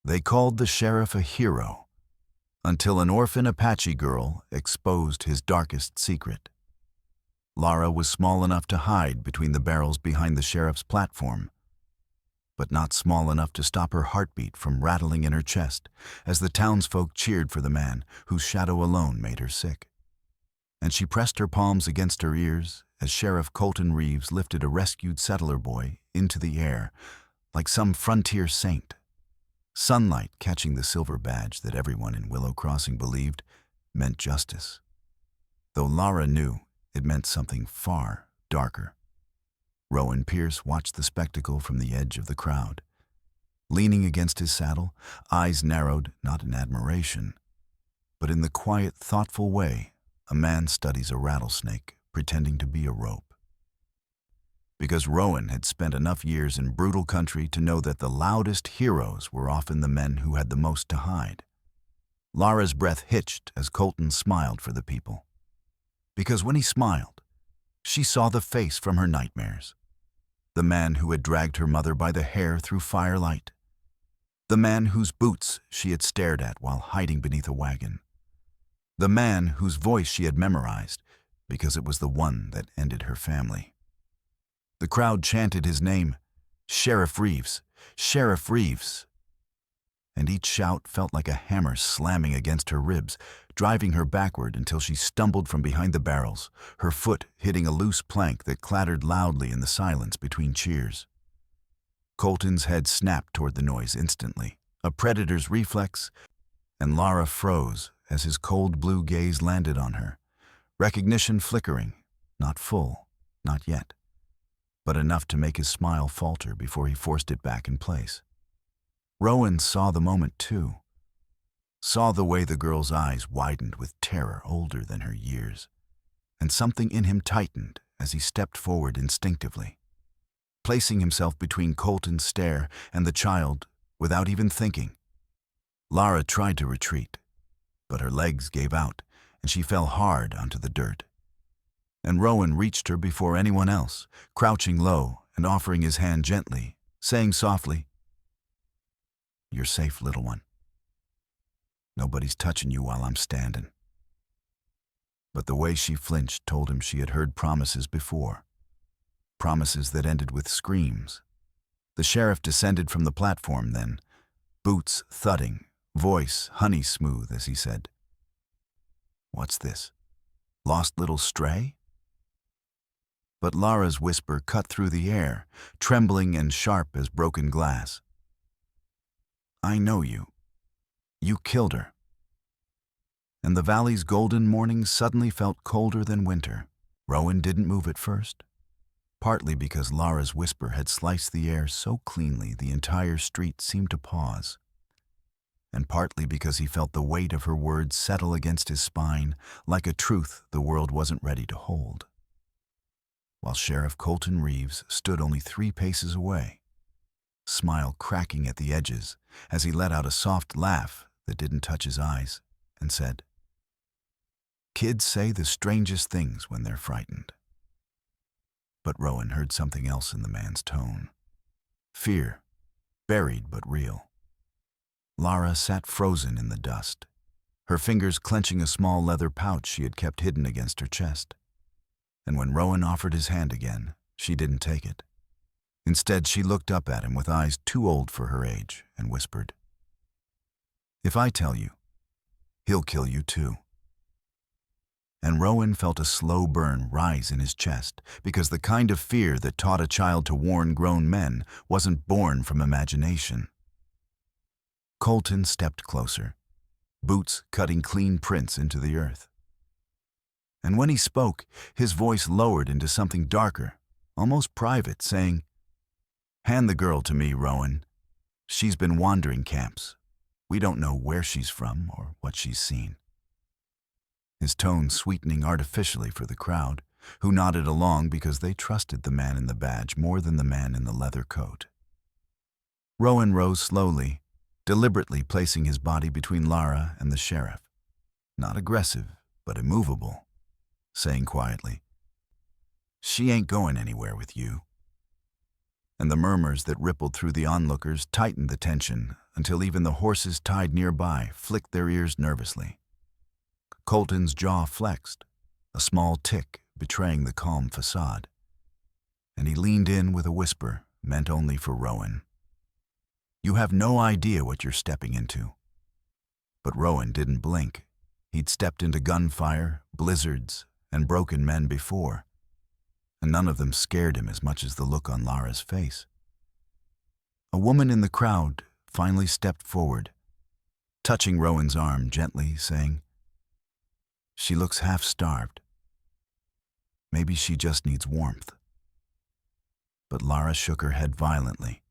They called the sheriff a hero, until an orphan Apache girl exposed his darkest secret. Lara was small enough to hide between the barrels behind the sheriff's platform, but not small enough to stop her heartbeat from rattling in her chest as the townsfolk cheered for the man whose shadow alone made her sick. And she pressed her palms against her ears as Sheriff Colton Reeves lifted a rescued settler boy into the air like some frontier saint. Sunlight catching the silver badge that everyone in Willow Crossing believed meant justice, though Lara knew it meant something far darker. Rowan Pierce watched the spectacle from the edge of the crowd. Leaning against his saddle, eyes narrowed not in admiration, but in the quiet, thoughtful way a man studies a rattlesnake pretending to be a rope. Because Rowan had spent enough years in brutal country to know that the loudest heroes were often the men who had the most to hide. Lara's breath hitched as Colton smiled for the people. Because when he smiled, she saw the face from her nightmares. The man who had dragged her mother by the hair through firelight. The man whose boots she had stared at while hiding beneath a wagon. The man whose voice she had memorized because it was the one that ended her family. The crowd chanted his name, Sheriff Reeves, Sheriff Reeves. And each shout felt like a hammer slamming against her ribs, driving her backward until she stumbled from behind the barrels, her foot hitting a loose plank that clattered loudly in the silence between cheers. Colton's head snapped toward the noise instantly, a predator's reflex, and Lara froze as his cold blue gaze landed on her, recognition flickering, not full, not yet, but enough to make his smile falter before he forced it back in place. Rowan saw the moment too, saw the way the girl's eyes widened with terror older than her years, and something in him tightened as he stepped forward instinctively, placing himself between Colton's stare and the child without even thinking. Lara tried to retreat, but her legs gave out and she fell hard onto the dirt. And Rowan reached her before anyone else, crouching low and offering his hand gently, saying softly, "You're safe, little one. Nobody's touching you while I'm standing." But the way she flinched told him she had heard promises before, promises that ended with screams. The sheriff descended from the platform then, boots thudding, voice honey smooth as he said, "What's this? Lost little stray?" But Lara's whisper cut through the air, trembling and sharp as broken glass. "I know you. You killed her." And the valley's golden morning suddenly felt colder than winter. Rowan didn't move at first, partly because Lara's whisper had sliced the air so cleanly the entire street seemed to pause, and partly because he felt the weight of her words settle against his spine like a truth the world wasn't ready to hold. While Sheriff Colton Reeves stood only 3 paces away, smile cracking at the edges as he let out a soft laugh that didn't touch his eyes, and said, "Kids say the strangest things when they're frightened." But Rowan heard something else in the man's tone. Fear, buried but real. Lara sat frozen in the dust, her fingers clenching a small leather pouch she had kept hidden against her chest. And when Rowan offered his hand again, she didn't take it. Instead, she looked up at him with eyes too old for her age and whispered, "If I tell you, he'll kill you too." And Rowan felt a slow burn rise in his chest because the kind of fear that taught a child to warn grown men wasn't born from imagination. Colton stepped closer, boots cutting clean prints into the earth. And when he spoke, his voice lowered into something darker, almost private, saying, "Hand the girl to me, Rowan. She's been wandering camps. We don't know where she's from or what she's seen." His tone sweetening artificially for the crowd, who nodded along because they trusted the man in the badge more than the man in the leather coat. Rowan rose slowly, deliberately placing his body between Lara and the sheriff, not aggressive, but immovable, saying quietly, "She ain't going anywhere with you." and the murmurs that rippled through the onlookers tightened the tension until even the horses tied nearby flicked their ears nervously. Colton's jaw flexed, a small tick betraying the calm facade, and he leaned in with a whisper meant only for Rowan. "You have no idea what you're stepping into." But Rowan didn't blink. He'd stepped into gunfire, blizzards, and broken men before, and none of them scared him as much as the look on Lara's face. A woman in the crowd finally stepped forward, touching Rowan's arm gently, saying, "She looks half-starved. Maybe she just needs warmth." But Lara shook her head violently,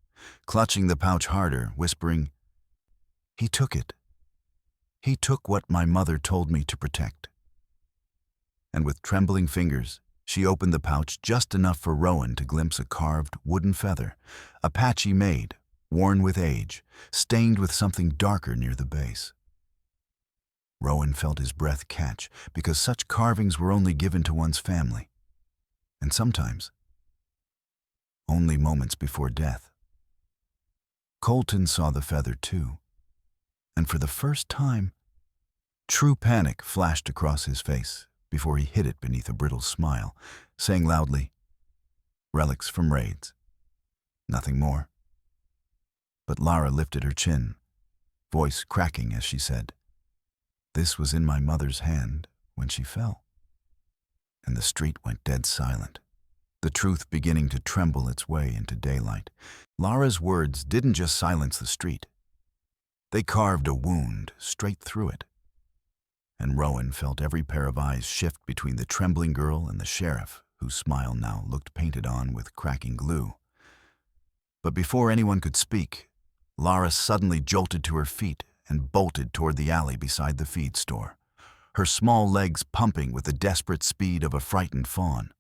clutching the pouch harder, whispering, "He took it. He took what my mother told me to protect." And with trembling fingers, she opened the pouch just enough for Rowan to glimpse a carved wooden feather, Apache-made, worn with age, stained with something darker near the base. Rowan felt his breath catch because such carvings were only given to one's family, and sometimes only moments before death. Colton saw the feather too, and for the first time, true panic flashed across his face before he hid it beneath a brittle smile, saying loudly, "Relics from raids. Nothing more." But Lara lifted her chin, voice cracking as she said, "This was in my mother's hand when she fell." And the street went dead silent, the truth beginning to tremble its way into daylight. Lara's words didn't just silence the street. They carved a wound straight through it. And Rowan felt every pair of eyes shift between the trembling girl and the sheriff, whose smile now looked painted on with cracking glue. But before anyone could speak, Lara suddenly jolted to her feet and bolted toward the alley beside the feed store, her small legs pumping with the desperate speed of a frightened fawn.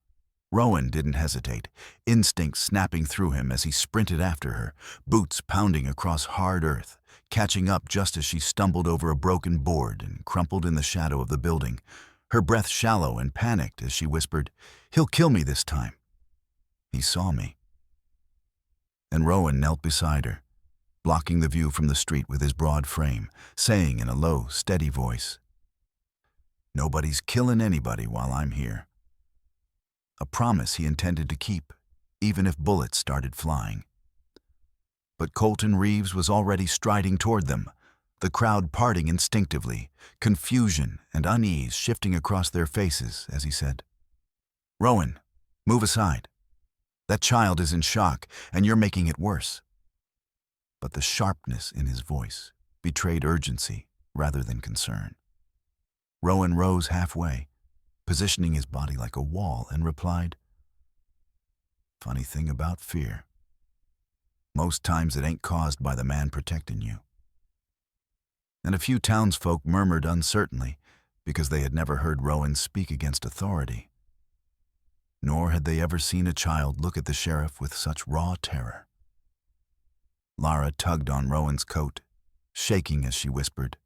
Rowan didn't hesitate, instinct snapping through him as he sprinted after her, boots pounding across hard earth, catching up just as she stumbled over a broken board and crumpled in the shadow of the building, her breath shallow and panicked as she whispered, "He'll kill me this time." He saw me. And Rowan knelt beside her, blocking the view from the street with his broad frame, saying in a low, steady voice, "Nobody's killing anybody while I'm here." A promise he intended to keep, even if bullets started flying. But Colton Reeves was already striding toward them, the crowd parting instinctively, confusion and unease shifting across their faces as he said, "Rowan, move aside. That child is in shock, and you're making it worse." But the sharpness in his voice betrayed urgency rather than concern. Rowan rose halfway, positioning his body like a wall, and replied, "Funny thing about fear. Most times it ain't caused by the man protecting you." And a few townsfolk murmured uncertainly because they had never heard Rowan speak against authority. Nor had they ever seen a child look at the sheriff with such raw terror. Lara tugged on Rowan's coat, shaking as she whispered,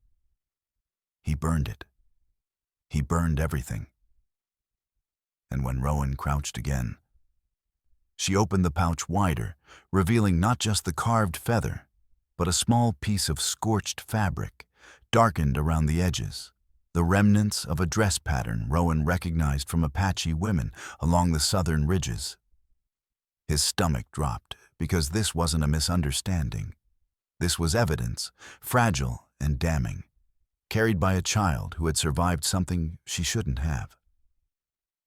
"He burned it. He burned everything." And when Rowan crouched again, she opened the pouch wider, revealing not just the carved feather, but a small piece of scorched fabric, darkened around the edges, the remnants of a dress pattern Rowan recognized from Apache women along the southern ridges. His stomach dropped, because this wasn't a misunderstanding. This was evidence, fragile and damning, carried by a child who had survived something she shouldn't have.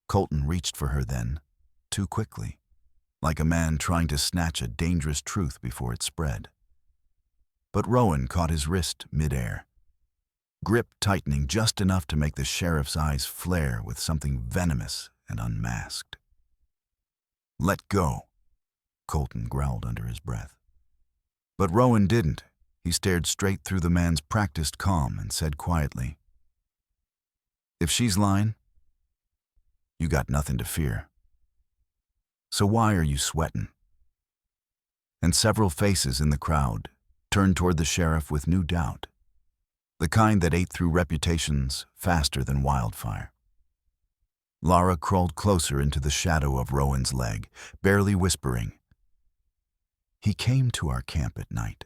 Colton reached for her then, too quickly, like a man trying to snatch a dangerous truth before it spread. But Rowan caught his wrist midair, grip tightening just enough to make the sheriff's eyes flare with something venomous and unmasked. "Let go," Colton growled under his breath. But Rowan didn't. He stared straight through the man's practiced calm and said quietly, "If she's lying, you got nothing to fear. So why are you sweating?" And several faces in the crowd turned toward the sheriff with new doubt, the kind that ate through reputations faster than wildfire. Lara crawled closer into the shadow of Rowan's leg, barely whispering, He came to our camp at night.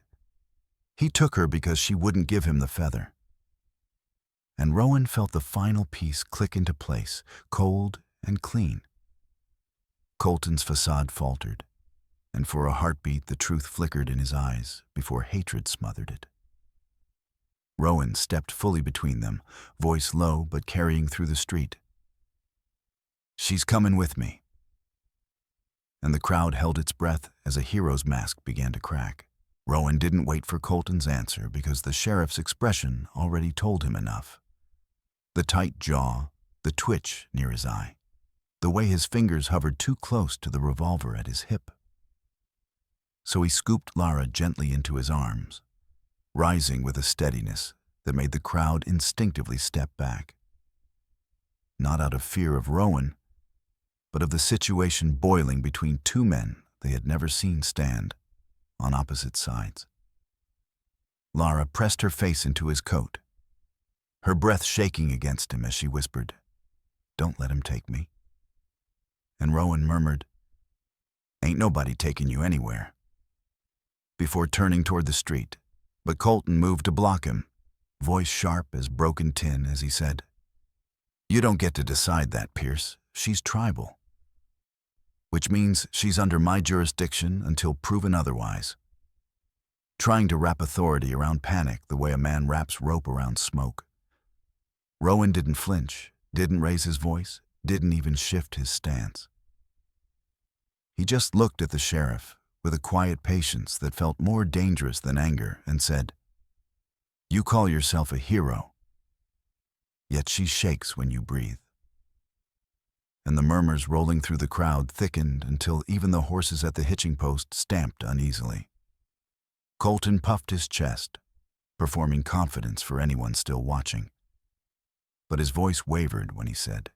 He took her because she wouldn't give him the feather. And Rowan felt the final piece click into place, cold and clean. Colton's facade faltered, and for a heartbeat the truth flickered in his eyes before hatred smothered it. Rowan stepped fully between them, voice low but carrying through the street. "She's coming with me." And the crowd held its breath as a hero's mask began to crack. Rowan didn't wait for Colton's answer because the sheriff's expression already told him enough. The tight jaw, the twitch near his eye, the way his fingers hovered too close to the revolver at his hip. So he scooped Lara gently into his arms, rising with a steadiness that made the crowd instinctively step back. Not out of fear of Rowan, but of the situation boiling between two men they had never seen stand on opposite sides. Lara pressed her face into his coat, her breath shaking against him as she whispered, "Don't let him take me." And Rowan murmured, "Ain't nobody taking you anywhere," before turning toward the street. But Colton moved to block him, voice sharp as broken tin as he said, "You don't get to decide that, Pierce. She's tribal. Which means she's under my jurisdiction until proven otherwise." Trying to wrap authority around panic the way a man wraps rope around smoke. Rowan didn't flinch, didn't raise his voice, didn't even shift his stance. He just looked at the sheriff with a quiet patience that felt more dangerous than anger and said, "You call yourself a hero, yet she shakes when you breathe." And the murmurs rolling through the crowd thickened until even the horses at the hitching post stamped uneasily. Colton puffed his chest, performing confidence for anyone still watching. But his voice wavered when he said,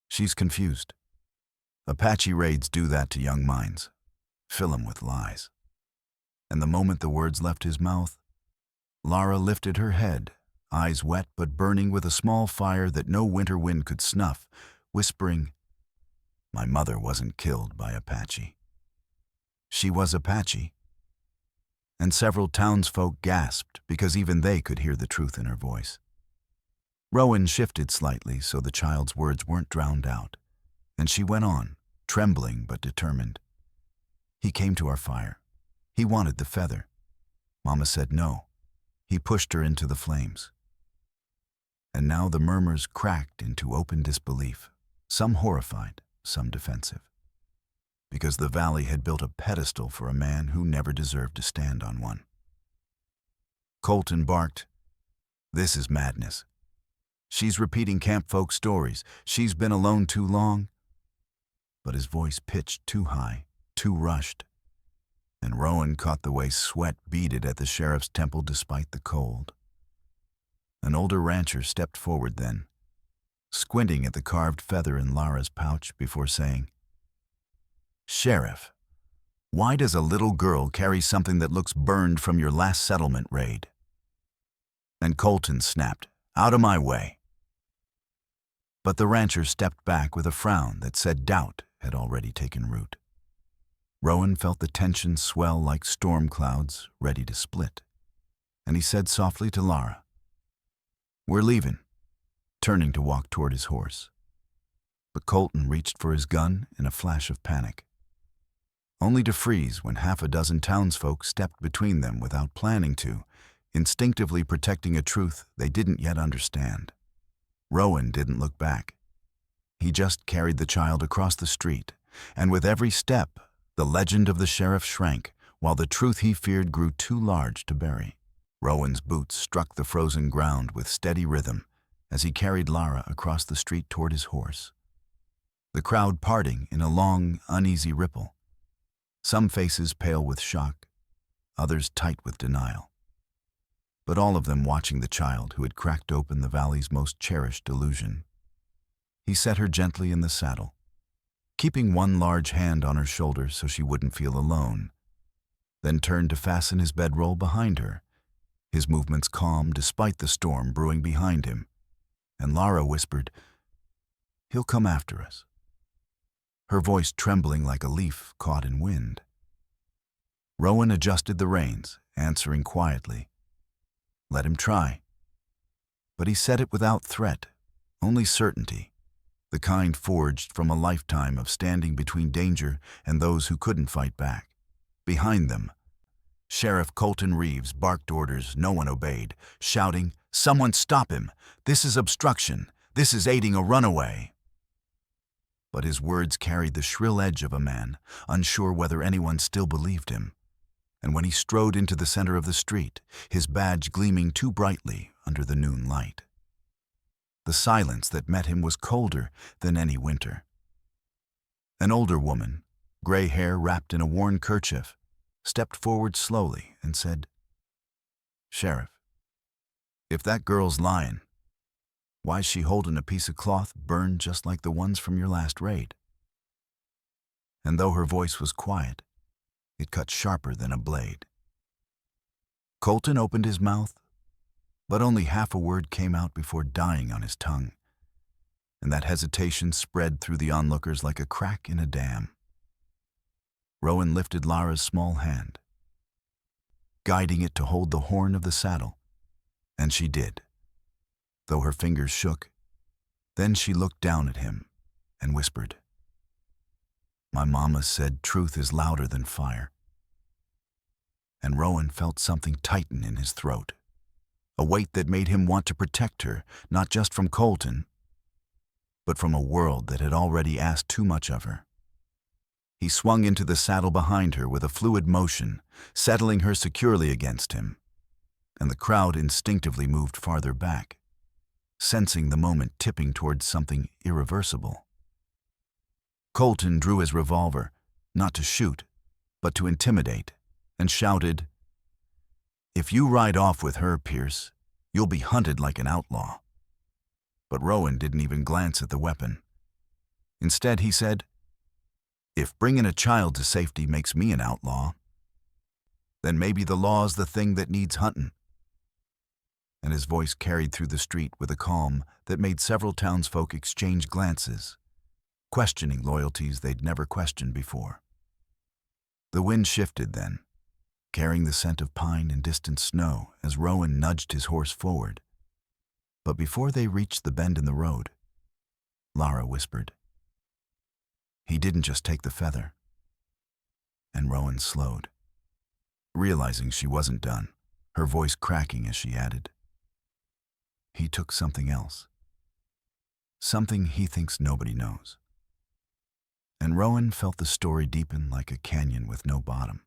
"She's confused. Apache raids do that to young minds. Fill 'em with lies." And the moment the words left his mouth, Lara lifted her head, eyes wet but burning with a small fire that no winter wind could snuff, whispering, "My mother wasn't killed by Apache. She was Apache." And several townsfolk gasped because even they could hear the truth in her voice. Rowan shifted slightly so the child's words weren't drowned out, and she went on, trembling but determined. "He came to our fire. He wanted the feather. Mama said no. He pushed her into the flames." And now the murmurs cracked into open disbelief, some horrified, some defensive, because the valley had built a pedestal for a man who never deserved to stand on one. Colton barked, "This is madness. She's repeating camp folk stories. She's been alone too long." But his voice pitched too high, too rushed, and Rowan caught the way sweat beaded at the sheriff's temple despite the cold. An older rancher stepped forward then, squinting at the carved feather in Lara's pouch before saying, "Sheriff, why does a little girl carry something that looks burned from your last settlement raid?" And Colton snapped, "Out of my way." But the rancher stepped back with a frown that said doubt had already taken root. Rowan felt the tension swell like storm clouds ready to split, and he said softly to Lara, "We're leaving," turning to walk toward his horse. But Colton reached for his gun in a flash of panic, only to freeze when half a dozen townsfolk stepped between them without planning to, instinctively protecting a truth they didn't yet understand. Rowan didn't look back. He just carried the child across the street, and with every step, the legend of the sheriff shrank, while the truth he feared grew too large to bury. Rowan's boots struck the frozen ground with steady rhythm as he carried Lara across the street toward his horse. The crowd parting in a long, uneasy ripple, some faces pale with shock, others tight with denial, but all of them watching the child who had cracked open the valley's most cherished illusion. He set her gently in the saddle, keeping one large hand on her shoulder so she wouldn't feel alone, then turned to fasten his bedroll behind her, his movements calm despite the storm brewing behind him. And Lara whispered, "He'll come after us," her voice trembling like a leaf caught in wind. Rowan adjusted the reins, answering quietly. Let him try. But he said it without threat, only certainty, the kind forged from a lifetime of standing between danger and those who couldn't fight back. Behind them, Sheriff Colton Reeves barked orders no one obeyed, shouting, "Someone stop him! This is obstruction! This is aiding a runaway!" But his words carried the shrill edge of a man, unsure whether anyone still believed him. And when he strode into the center of the street, his badge gleaming too brightly under the noon light, the silence that met him was colder than any winter. An older woman, gray hair wrapped in a worn kerchief, stepped forward slowly and said, "Sheriff, if that girl's lying, why's she holding a piece of cloth burned just like the ones from your last raid?" And though her voice was quiet, it cut sharper than a blade. Colton opened his mouth, but only half a word came out before dying on his tongue, and that hesitation spread through the onlookers like a crack in a dam. Rowan lifted Lara's small hand, guiding it to hold the horn of the saddle, and she did, though her fingers shook. Then she looked down at him and whispered, "My mama said truth is louder than fire." And Rowan felt something tighten in his throat, a weight that made him want to protect her, not just from Colton, but from a world that had already asked too much of her. He swung into the saddle behind her with a fluid motion, settling her securely against him, and the crowd instinctively moved farther back, sensing the moment tipping towards something irreversible. Colton drew his revolver, not to shoot, but to intimidate, and shouted, "If you ride off with her, Pierce, you'll be hunted like an outlaw." But Rowan didn't even glance at the weapon. Instead, he said, "If bringing a child to safety makes me an outlaw, then maybe the law's the thing that needs hunting." And his voice carried through the street with a calm that made several townsfolk exchange glances, questioning loyalties they'd never questioned before. The wind shifted then, carrying the scent of pine and distant snow as Rowan nudged his horse forward. But before they reached the bend in the road, Lara whispered, "He didn't just take the feather." And Rowan slowed, realizing she wasn't done, her voice cracking as she added, "He took something else. Something he thinks nobody knows." And Rowan felt the story deepen like a canyon with no bottom,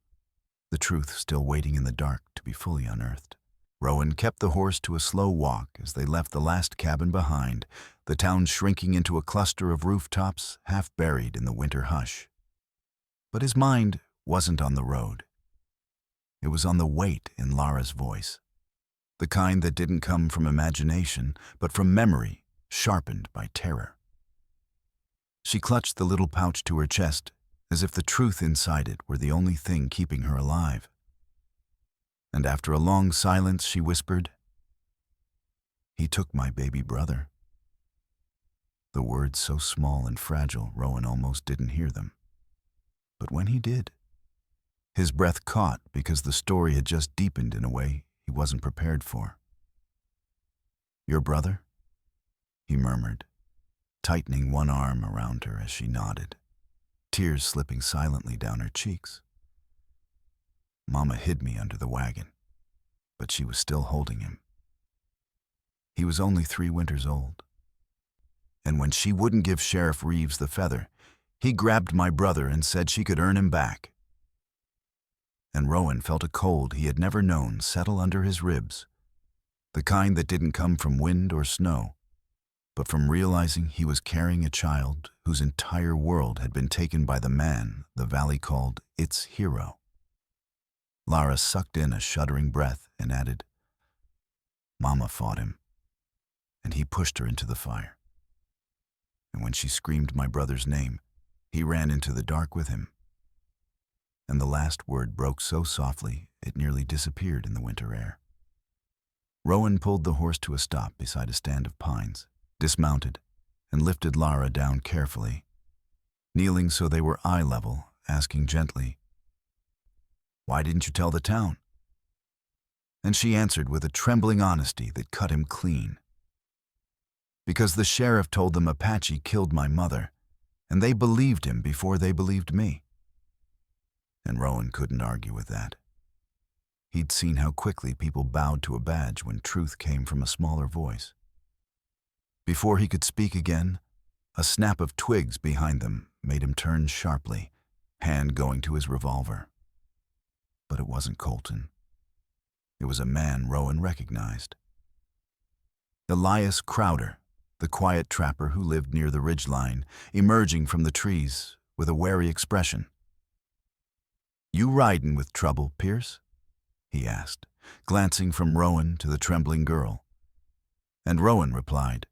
the truth still waiting in the dark to be fully unearthed. Rowan kept the horse to a slow walk as they left the last cabin behind, the town shrinking into a cluster of rooftops half buried in the winter hush. But his mind wasn't on the road. It was on the weight in Lara's voice, the kind that didn't come from imagination, but from memory sharpened by terror. She clutched the little pouch to her chest, as if the truth inside it were the only thing keeping her alive. And after a long silence, she whispered, "He took my baby brother." The words so small and fragile, Rowan almost didn't hear them. But when he did, his breath caught because the story had just deepened in a way he wasn't prepared for. "Your brother?" he murmured, tightening one arm around her as she nodded, tears slipping silently down her cheeks. "Mama hid me under the wagon, but she was still holding him. He was only 3 winters old. And when she wouldn't give Sheriff Reeves the feather, he grabbed my brother and said she could earn him back." And Rowan felt a cold he had never known settle under his ribs, the kind that didn't come from wind or snow, but from realizing he was carrying a child whose entire world had been taken by the man the valley called its hero. Lara sucked in a shuddering breath and added, "Mama fought him, and he pushed her into the fire. And when she screamed my brother's name, he ran into the dark with him." And the last word broke so softly it nearly disappeared in the winter air. Rowan pulled the horse to a stop beside a stand of pines, dismounted, and lifted Lara down carefully, kneeling so they were eye level, asking gently, Why didn't you tell the town?" And she answered with a trembling honesty that cut him clean. "Because the sheriff told them Apache killed my mother, and they believed him before they believed me." And Rowan couldn't argue with that. He'd seen how quickly people bowed to a badge when truth came from a smaller voice. Before he could speak again, a snap of twigs behind them made him turn sharply, hand going to his revolver. But it wasn't Colton. It was a man Rowan recognized. Elias Crowder, the quiet trapper who lived near the ridgeline, emerging from the trees with a wary expression. "You ridin' with trouble, Pierce?" he asked, glancing from Rowan to the trembling girl. And Rowan replied,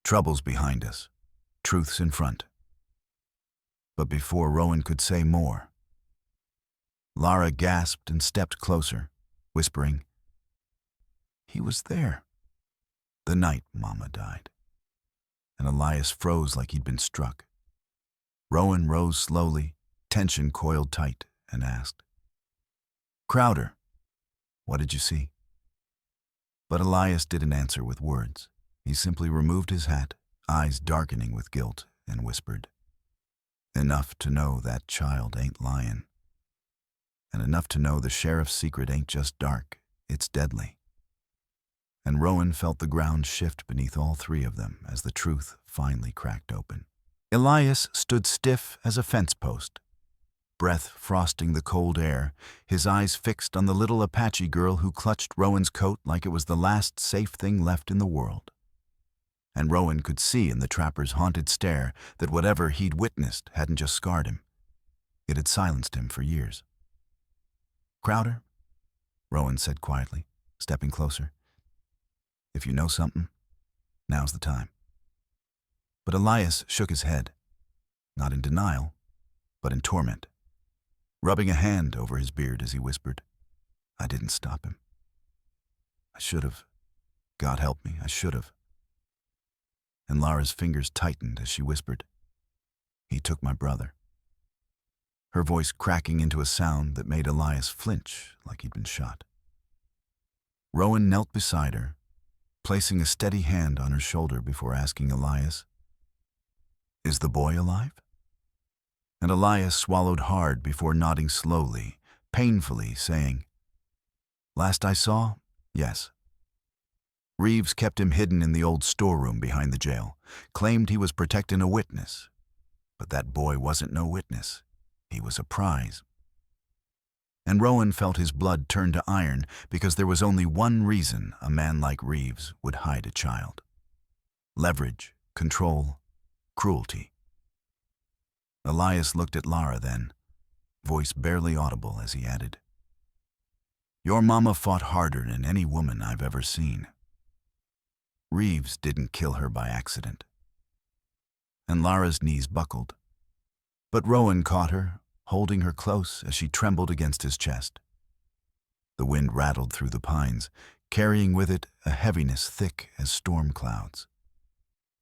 "Trouble's behind us. Truth's in front." But before Rowan could say more, Lara gasped and stepped closer, whispering, "He was there the night Mama died." And Elias froze like he'd been struck. Rowan rose slowly, tension coiled tight, and asked, "Crowder, what did you see?" But Elias didn't answer with words. He simply removed his hat, eyes darkening with guilt, and whispered, "Enough to know that child ain't lyin'. And enough to know the sheriff's secret ain't just dark, it's deadly." And Rowan felt the ground shift beneath all three of them as the truth finally cracked open. Elias stood stiff as a fence post, breath frosting the cold air, his eyes fixed on the little Apache girl who clutched Rowan's coat like it was the last safe thing left in the world. And Rowan could see in the trapper's haunted stare that whatever he'd witnessed hadn't just scarred him. It had silenced him for years. "Crowder," Rowan said quietly, stepping closer, "if you know something, now's the time." But Elias shook his head, not in denial, but in torment, rubbing a hand over his beard as he whispered, "I didn't stop him. I should have. God help me, I should have." And Lara's fingers tightened as she whispered, "He took my brother," her voice cracking into a sound that made Elias flinch like he'd been shot. Rowan knelt beside her, placing a steady hand on her shoulder before asking Elias, "Is the boy alive?" And Elias swallowed hard before nodding slowly, painfully, saying, "Last I saw, yes. Reeves kept him hidden in the old storeroom behind the jail, claimed he was protecting a witness. But that boy wasn't no witness. He was a prize." And Rowan felt his blood turn to iron because there was only one reason a man like Reeves would hide a child: leverage, control, cruelty. Elias looked at Lara then, voice barely audible as he added, "Your mama fought harder than any woman I've ever seen. Reeves didn't kill her by accident." And Lara's knees buckled. But Rowan caught her, holding her close as she trembled against his chest. The wind rattled through the pines, carrying with it a heaviness thick as storm clouds.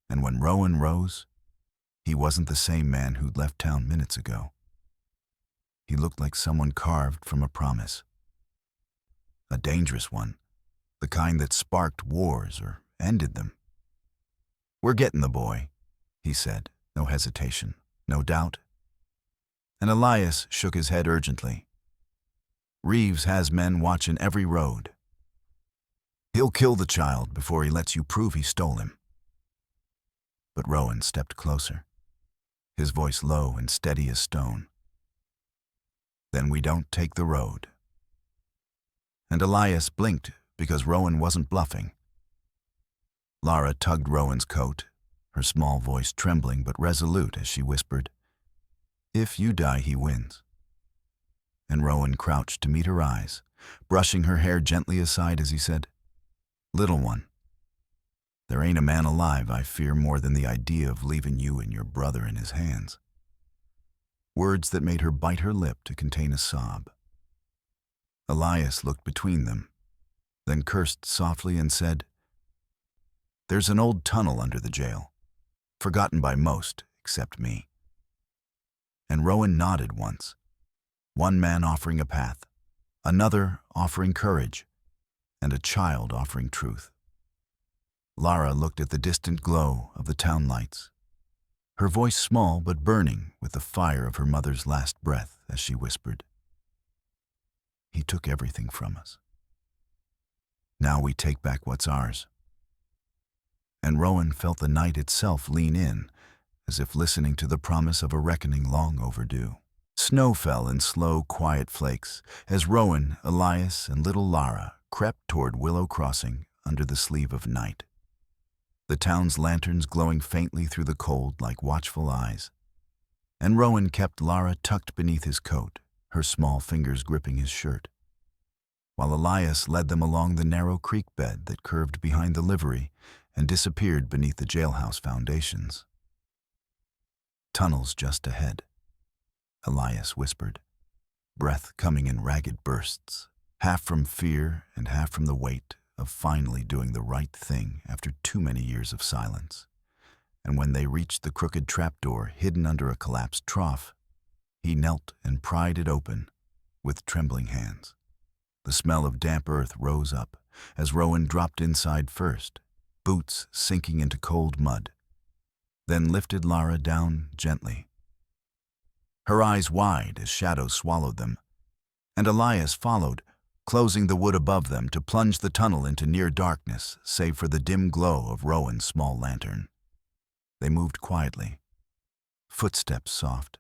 And when Rowan rose, he wasn't the same man who'd left town minutes ago. He looked like someone carved from a promise. A dangerous one, the kind that sparked wars or ended them. "We're getting the boy," he said, no hesitation, no doubt. And Elias shook his head urgently. "Reeves has men watching every road. He'll kill the child before he lets you prove he stole him." But Rowan stepped closer, his voice low and steady as stone. "Then we don't take the road." And Elias blinked because Rowan wasn't bluffing. Lara tugged Rowan's coat, her small voice trembling but resolute as she whispered, "If you die, he wins." And Rowan crouched to meet her eyes, brushing her hair gently aside as he said, "Little one, there ain't a man alive I fear more than the idea of leaving you and your brother in his hands." Words that made her bite her lip to contain a sob. Elias looked between them, then cursed softly and said, "There's an old tunnel under the jail, forgotten by most except me." And Rowan nodded once, One man offering a path, another offering courage, and a child offering truth. Lara looked at the distant glow of the town lights, her voice small but burning with the fire of her mother's last breath as she whispered, "He took everything from us. Now we take back what's ours." And Rowan felt the night itself lean in, as if listening to the promise of a reckoning long overdue. Snow fell in slow, quiet flakes as Rowan, Elias, and little Lara crept toward Willow Crossing under the sleeve of night, the town's lanterns glowing faintly through the cold like watchful eyes. And Rowan kept Lara tucked beneath his coat, her small fingers gripping his shirt, while Elias led them along the narrow creek bed that curved behind the livery and disappeared beneath the jailhouse foundations. "Tunnels just ahead," Elias whispered, breath coming in ragged bursts, half from fear and half from the weight of finally doing the right thing after too many years of silence. And when they reached the crooked trapdoor hidden under a collapsed trough, he knelt and pried it open with trembling hands. The smell of damp earth rose up as Rowan dropped inside first, boots sinking into cold mud, then lifted Lara down gently, her eyes wide as shadows swallowed them, and Elias followed, closing the wood above them to plunge the tunnel into near darkness save for the dim glow of Rowan's small lantern. They moved quietly, footsteps soft,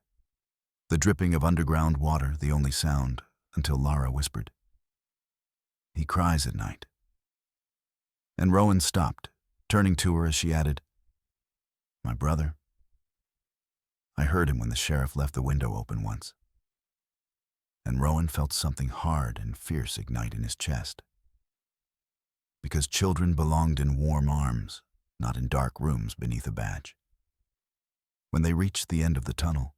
the dripping of underground water the only sound, until Lara whispered, "He cries at night." And Rowan stopped, turning to her as she added, "My brother. I heard him when the sheriff left the window open once." And Rowan felt something hard and fierce ignite in his chest. Because children belonged in warm arms, not in dark rooms beneath a badge. When they reached the end of the tunnel,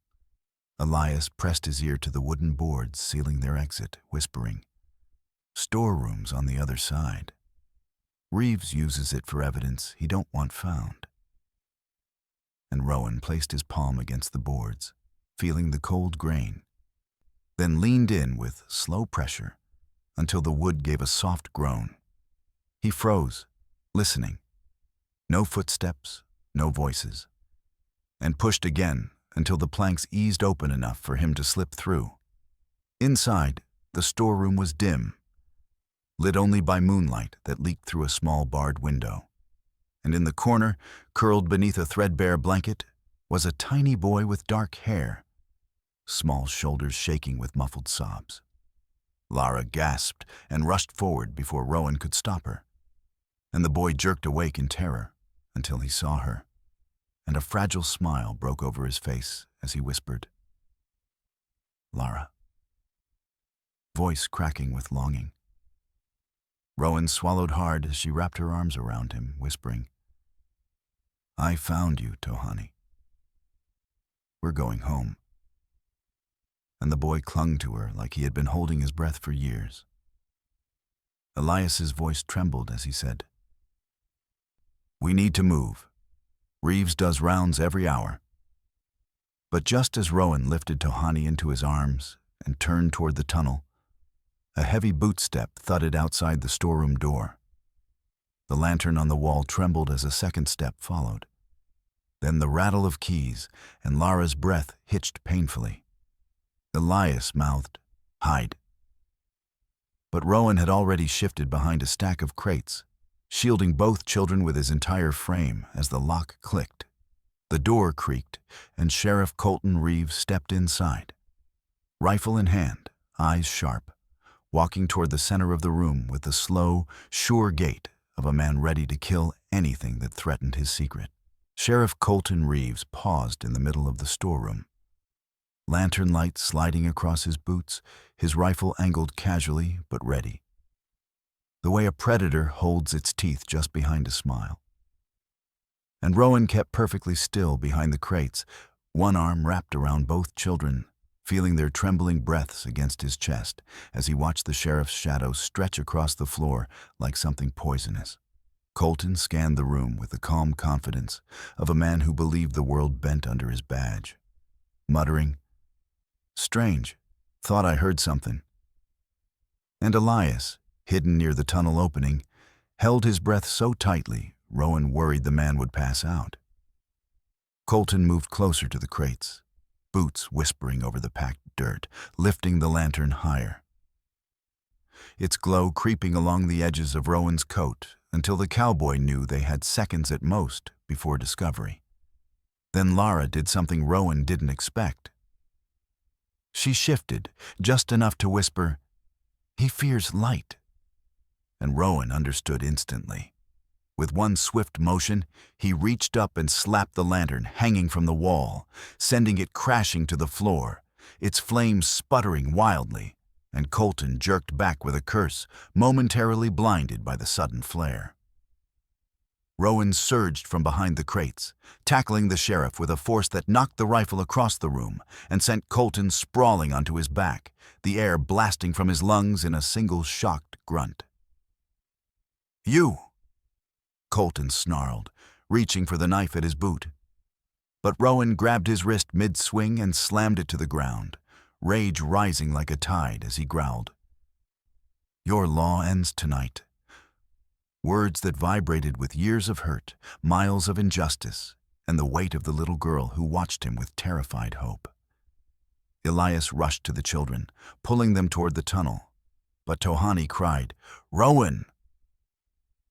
Elias pressed his ear to the wooden boards sealing their exit, whispering, "Storerooms on the other side. Reeves uses it for evidence he don't want found." And Rowan placed his palm against the boards, feeling the cold grain, then leaned in with slow pressure until the wood gave a soft groan. He froze, listening. No footsteps, no voices, and pushed again until the planks eased open enough for him to slip through. Inside, the storeroom was dim, lit only by moonlight that leaked through a small barred window. And in the corner, curled beneath a threadbare blanket, was a tiny boy with dark hair, small shoulders shaking with muffled sobs. Lara gasped and rushed forward before Rowan could stop her, and the boy jerked awake in terror until he saw her, and a fragile smile broke over his face as he whispered, "Lara," voice cracking with longing. Rowan swallowed hard as she wrapped her arms around him, whispering, "I found you, Tohani. We're going home." And the boy clung to her like he had been holding his breath for years. Elias's voice trembled as he said, "We need to move. Reeves does rounds every hour." But just as Rowan lifted Tohani into his arms and turned toward the tunnel, a heavy boot step thudded outside the storeroom door. The lantern on the wall trembled as a second step followed. Then the rattle of keys, and Lara's breath hitched painfully. Elias mouthed, "Hide." But Rowan had already shifted behind a stack of crates, shielding both children with his entire frame as the lock clicked. The door creaked, and Sheriff Colton Reeves stepped inside, rifle in hand, eyes sharp, walking toward the center of the room with the slow, sure gait of a man ready to kill anything that threatened his secret. Sheriff Colton Reeves paused in the middle of the storeroom, lantern light sliding across his boots, his rifle angled casually but ready, the way a predator holds its teeth just behind a smile. And Rowan kept perfectly still behind the crates, one arm wrapped around both children, feeling their trembling breaths against his chest as he watched the sheriff's shadow stretch across the floor like something poisonous. Colton scanned the room with the calm confidence of a man who believed the world bent under his badge, muttering, "Strange, Thought I heard something. And Elias, hidden near the tunnel opening, held his breath so tightly, Rowan worried the man would pass out. Colton moved closer to the crates, boots whispering over the packed dirt, lifting the lantern higher. Its glow creeping along the edges of Rowan's coat until the cowboy knew they had seconds at most before discovery. Then Lara did something Rowan didn't expect. She shifted, just enough to whisper, "He fears light." And Rowan understood instantly. With one swift motion, he reached up and slapped the lantern hanging from the wall, sending it crashing to the floor, its flames sputtering wildly, and Colton jerked back with a curse, momentarily blinded by the sudden flare. Rowan surged from behind the crates, tackling the sheriff with a force that knocked the rifle across the room and sent Colton sprawling onto his back, the air blasting from his lungs in a single shocked grunt. "You!" Colton snarled, reaching for the knife at his boot. But Rowan grabbed his wrist mid-swing and slammed it to the ground, rage rising like a tide as he growled. "Your law ends tonight." Words that vibrated with years of hurt, miles of injustice, and the weight of the little girl who watched him with terrified hope. Elias rushed to the children, pulling them toward the tunnel. But Tohani cried, "Rowan!"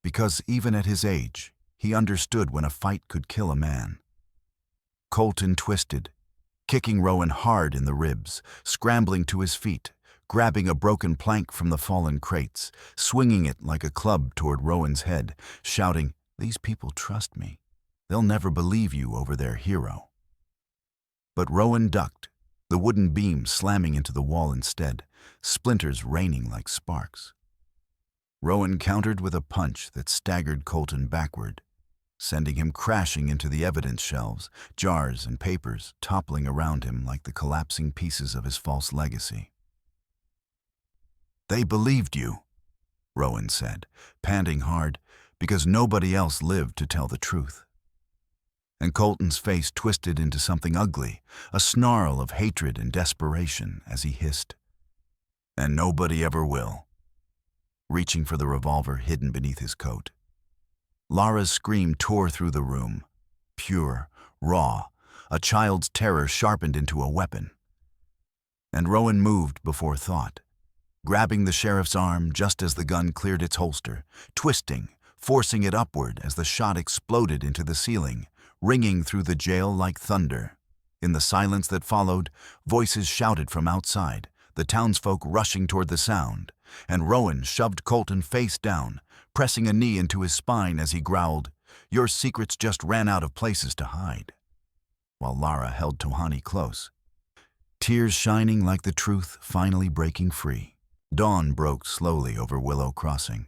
Because even at his age, he understood when a fight could kill a man. Colton twisted, kicking Rowan hard in the ribs, scrambling to his feet, grabbing a broken plank from the fallen crates, swinging it like a club toward Rowan's head, shouting, "These people trust me. They'll never believe you over their hero." But Rowan ducked, the wooden beam slamming into the wall instead, splinters raining like sparks. Rowan countered with a punch that staggered Colton backward, sending him crashing into the evidence shelves, jars and papers toppling around him like the collapsing pieces of his false legacy. "They believed you," Rowan said, panting hard, because nobody else lived to tell the truth. And Colton's face twisted into something ugly, a snarl of hatred and desperation as he hissed, "And nobody ever will," reaching for the revolver hidden beneath his coat. Lara's scream tore through the room, pure, raw, a child's terror sharpened into a weapon. And Rowan moved before thought, grabbing the sheriff's arm just as the gun cleared its holster, twisting, forcing it upward as the shot exploded into the ceiling, ringing through the jail like thunder. In the silence that followed, voices shouted from outside, the townsfolk rushing toward the sound, and Rowan shoved Colton face down, pressing a knee into his spine as he growled, "Your secrets just ran out of places to hide," while Lara held Tohani close, tears shining like the truth finally breaking free. Dawn broke slowly over Willow Crossing,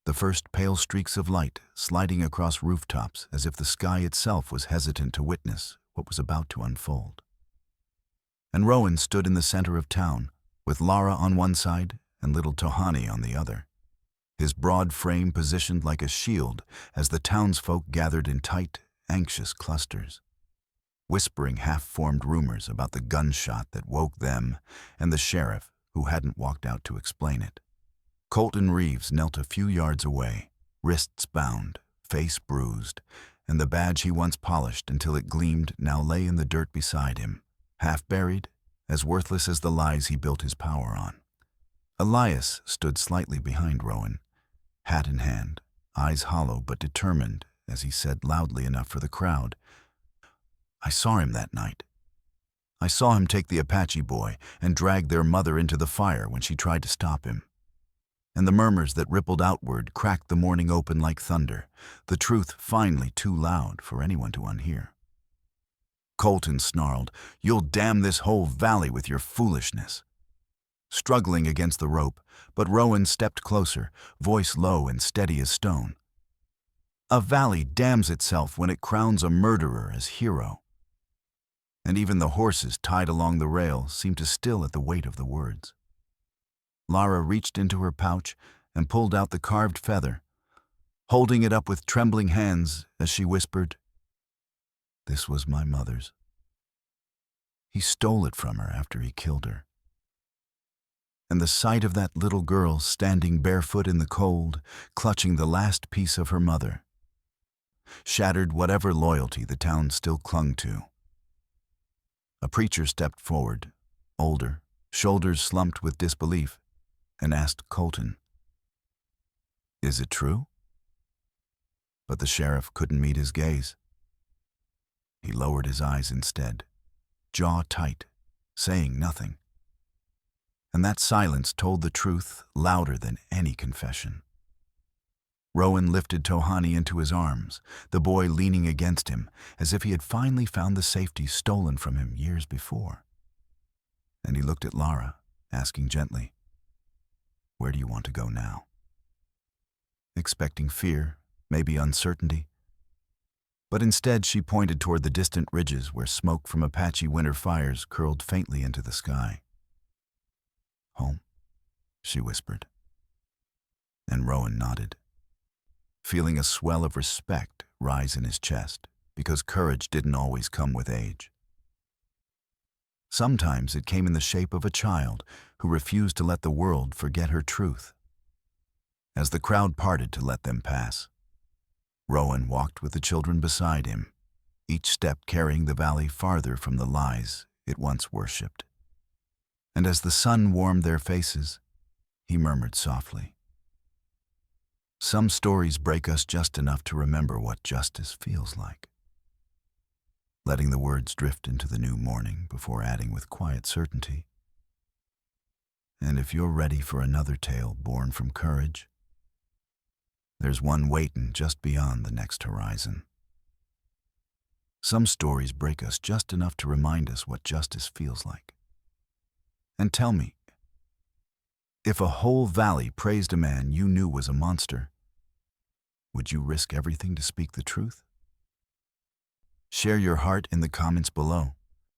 the first pale streaks of light sliding across rooftops as if the sky itself was hesitant to witness what was about to unfold. And Rowan stood in the center of town, with Lara on one side and little Tohani on the other, his broad frame positioned like a shield as the townsfolk gathered in tight, anxious clusters, whispering half-formed rumors about the gunshot that woke them and the sheriff who hadn't walked out to explain it. Colton Reeves knelt a few yards away, wrists bound, face bruised, and the badge he once polished until it gleamed now lay in the dirt beside him, half buried, as worthless as the lies he built his power on. Elias stood slightly behind Rowan, hat in hand, eyes hollow but determined, as he said loudly enough for the crowd, "I saw him that night. I saw him take the Apache boy and drag their mother into the fire when she tried to stop him." And the murmurs that rippled outward cracked the morning open like thunder, the truth finally too loud for anyone to unhear. Colton snarled, "You'll damn this whole valley with your foolishness." Struggling against the rope, but Rowan stepped closer, voice low and steady as stone. "A valley damns itself when it crowns a murderer as hero." And even the horses tied along the rail seemed to still at the weight of the words. Lara reached into her pouch and pulled out the carved feather, holding it up with trembling hands as she whispered, "This was my mother's. He stole it from her after he killed her. And the sight of that little girl standing barefoot in the cold, clutching the last piece of her mother, shattered whatever loyalty the town still clung to. A preacher stepped forward, older, shoulders slumped with disbelief, and asked Colton, "Is it true?" But the sheriff couldn't meet his gaze. He lowered his eyes instead, jaw tight, saying nothing. And that silence told the truth louder than any confession. Rowan lifted Tohani into his arms, the boy leaning against him, as if he had finally found the safety stolen from him years before. And he looked at Lara, asking gently, "Where do you want to go now?" Expecting fear, maybe uncertainty. But instead she pointed toward the distant ridges where smoke from Apache winter fires curled faintly into the sky. "Home," she whispered. And Rowan nodded, feeling a swell of respect rise in his chest, because courage didn't always come with age. Sometimes it came in the shape of a child who refused to let the world forget her truth. As the crowd parted to let them pass, Rowan walked with the children beside him, each step carrying the valley farther from the lies it once worshipped. And as the sun warmed their faces, he murmured softly, "Some stories break us just enough to remember what justice feels like," letting the words drift into the new morning before adding with quiet certainty, "And if you're ready for another tale born from courage, there's one waiting just beyond the next horizon." Some stories break us just enough to remind us what justice feels like. And tell me, if a whole valley praised a man you knew was a monster, would you risk everything to speak the truth? Share your heart in the comments below.